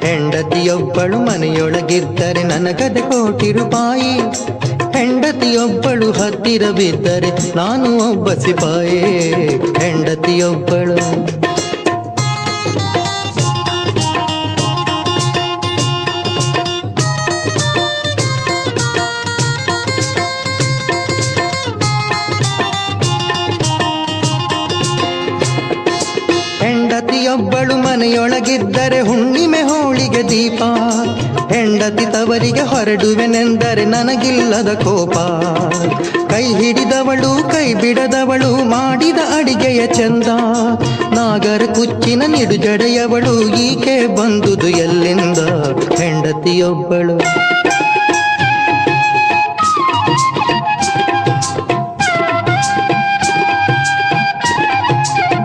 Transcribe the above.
ಹೆಂಡತಿಯೊಬ್ಬಳು ಮನೆಯೊಳಗಿದ್ದರೆ ನನಗದೆ ಕೋಟಿ ರೂಪಾಯಿ. ಹೆಂಡತಿಯೊಬ್ಬಳು ಹತ್ತಿರ ಬಿದ್ದರೆ ನಾನು ಒಬ್ಬ ಸಿಪಾಯಿ. ಹೆಂಡತಿಯೊಬ್ಬಳು ಹೆಂಡತಿಯೊಬ್ಬಳು ಮನೆಯೊಳಗಿದ್ದರೆ ಹುಣ್ಣಿಮೆ ಹೋಳಿಗೆ ದೀಪ. ಹೆಂಡತಿ ತವರಿಗೆ ಹೊರಡುವೆನೆಂದರೆ ನನಗಿಲ್ಲದ ಕೋಪ. ಕೈ ಹಿಡಿದವಳು ಕೈ ಬಿಡದವಳು ಮಾಡಿದ ಅಡಿಗೆಯ ಚಂದ. ನಾಗರ ಕುಚ್ಚಿನ ನಿಡುಜಡೆಯವಳು ಈಕೆ ಬಂದುದು ಎಲ್ಲಿಂದ. ಹೆಂಡತಿಯೊಬ್ಬಳು